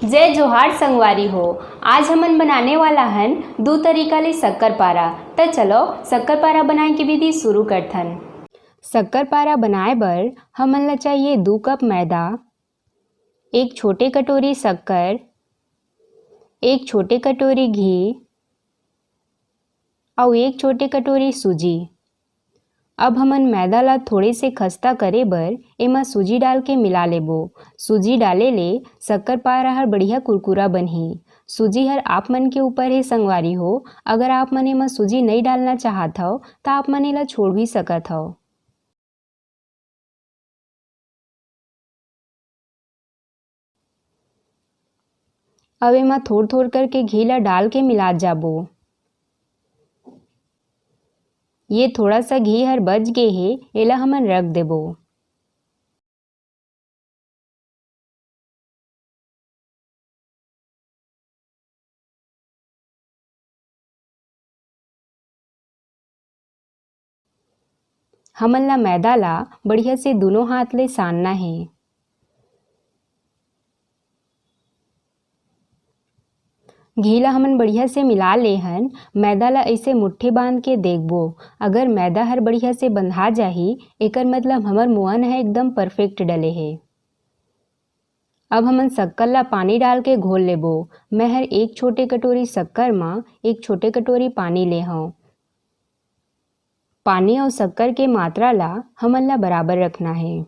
जय जोहार संगवारी हो। आज हमन बनाने वाला हन दो तरीका ले शक्कर पारा। तो चलो शक्कर पारा बनाए की विधि शुरू करथन। शक्कर पारा बनाए बर हमन ला चाहिए 2 कप मैदा, एक छोटे कटोरी शक्कर, एक छोटे कटोरी घी और एक छोटे कटोरी सूजी। अब हमन मैदा ला थोड़े से खस्ता करे बर एमा सूजी डाल के मिला लेबो। सूजी डाले ले शक्कर पारा हर बढ़िया कुरकुरा बनही। सूजी हर आप मन के ऊपर है संगवारी हो। अगर आप मन एमा सूजी नहीं डालना चाहत हव तो आप मन एला छोड़ भी सकत हव। अब एमा थोड़ थोड़ करके घी ला डाल के मिलात जाबो। ये थोड़ा सा घी हर बच गे हे, एला हमन रख देबो। हमन ला मैदा ला बढ़िया से दोनों हाथ ले सानना है। घी ला हमन बढ़िया से मिला ले हन। मैदा ला ऐसे मुट्ठी बांध के देखबो। अगर मैदा हर बढ़िया से बंधा जाही एकर मतलब हमर मोहन है एकदम परफेक्ट डले हे। अब हमन शक्कर ला पानी डाल के घोल लेबो। मैं हर एक छोटे कटोरी शक्कर मा एक छोटे कटोरी पानी ले हव। पानी और शक्कर के मात्रा ला हमन ला बराबर रखना है।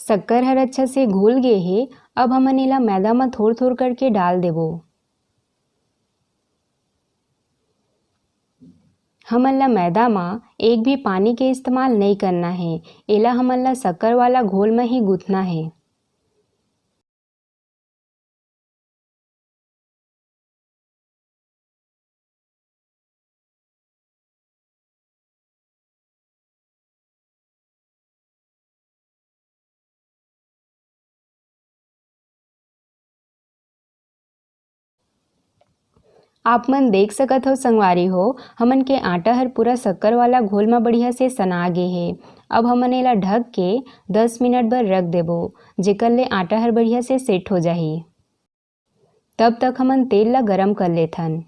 शक्कर हर अच्छा से घुल गे हे। अब हमन एला मैदा में थोड़ थोड़ करके डाल देबो। हमन ला मैदा में एक भी पानी के इस्तेमाल नहीं करना है। एला हमन ला शक्कर वाला घोल में ही गूंथना है। आप मन देख सकत हो संगवारी हो, हमन के आटा हर पूरा शक्कर वाला घोल में बढ़िया से सना गे हे। अब हमन एला ढक के 10 मिनट बर रख देबो, जेकर ले आटा हर बढ़िया से सेट हो जाही। तब तक हमन तेल ला गरम कर लेथन।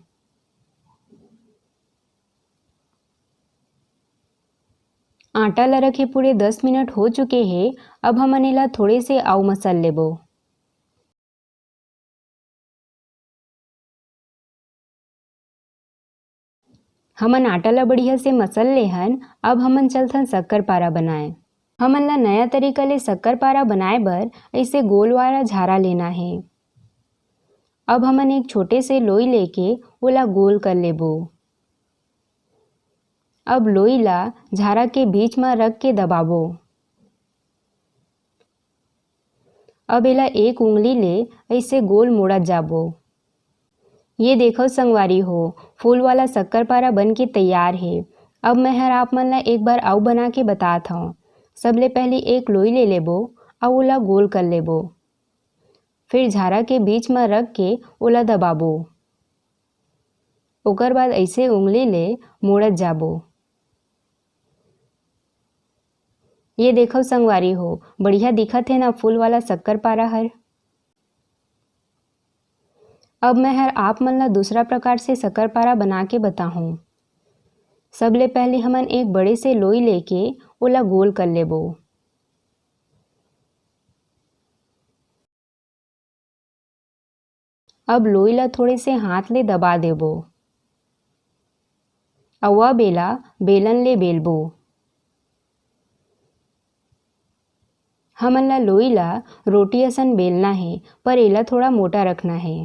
आटा ला रखे पूरे 10 मिनट हो चुके हे। अब हमन एला थोड़े से आउ मसल लेबो। हमन आटा ला बढ़िया से मसल ले हन। अब हमन चलथन शक्कर पारा बनाए। हमन ला नया तरीका ले शक्कर पारा बनाए बर ऐसे गोल वाला झारा लेना है। अब हमन एक छोटे से लोई लेके ओला गोल कर लेबो। अब लोई ला झारा के बीच में रख के दबाबो। अब एला एक उंगली ले ऐसे गोल मोड़त जाबो। ये देखो संगवारी हो, फूल वाला शक्कर पारा बन के तैयार है। अब मैं हर आप मन ला एक बार आउ बना के बतात हूँ। सबले पहले एक लोई ले लेबो और ओला गोल कर लेबो। फिर झारा के बीच में रख के ओला दबाबो। ओकर बाद ऐसे उंगली ले मोड़त जाबो। ये देखो संगवारी हो, बढ़िया दिखत है ना फूल वाला शक्कर पारा हर। अब मैं हर आप मन ला दूसरा प्रकार से शक्कर पारा बना के बताहूँ। सबले पहले हमन एक बड़े से लोई लेके ओला गोल कर लेबो। अब लोई ला थोड़े से हाथ ले दबा देबो। अवा बेला बेलन ले बेलबो। हमन ला लोई ला रोटी असन बेलना है, पर एला थोड़ा मोटा रखना है।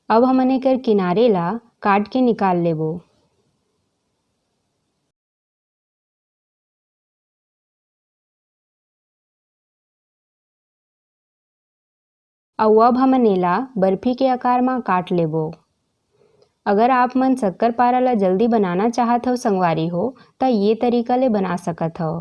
अब हमन एकर किनारे ला काट के निकाल लेबो। अउ अब हमन एला बर्फी के आकार में काट लेबो। अगर आप मन शक्कर पारा ला जल्दी बनाना चाहत हो संगवारी हो त ये तरीका ले बना सकत हो।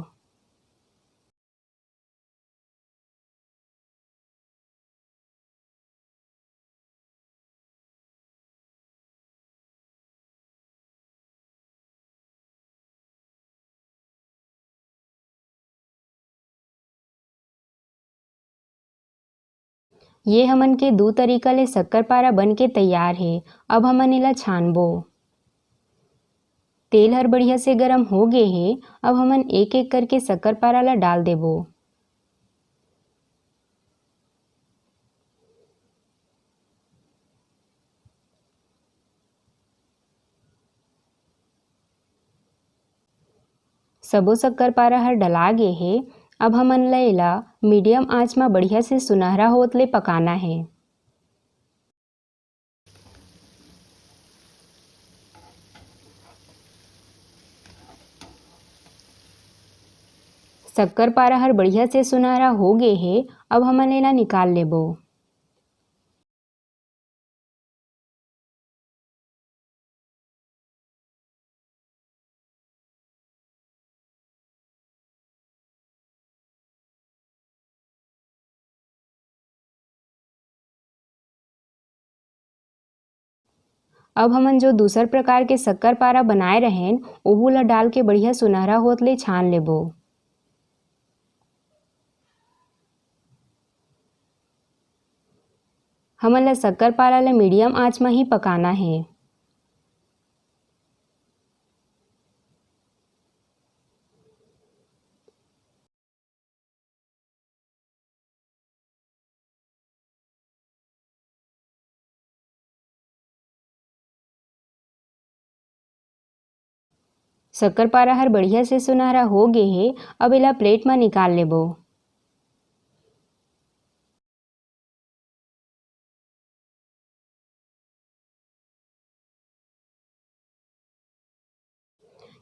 ये हमन के दो तरीका ले शक्कर पारा बन के तैयार है। अब हमन एला छानबो। तेल हर बढ़िया से गरम हो गे हे। अब हमन एक एक करके शक्कर पारा ला डाल देबो। सबो शक्कर पारा हर डला गे हे। अब हमन ला एला मीडियम आंच में बढ़िया से सुनहरा होत ले पकाना है। शक्कर पारा हर बढ़िया से सुनहरा हो गे हे। अब हमन एला निकाल लेबो। अब हमन जो दूसर प्रकार के शक्कर पारा बनाए रहेन ओहू ला डाल के बढ़िया सुनहरा होत ले छान लेबो। हमन ला शक्कर पारा ला मीडियम आंच में ही पकाना है। शक्कर पारा हर बढ़िया से सुनहरा हो गे हे। अब एला प्लेट में निकाल लेबो।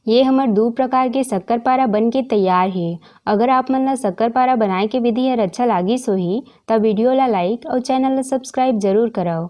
ये हमर दो प्रकार के शक्कर पारा बन के तैयार है। अगर आप मन ला शक्कर पारा बनाए के विधि हर अच्छा लागिस होही त वीडियो ला लाइक और चैनल ला सब्सक्राइब जरूर करव।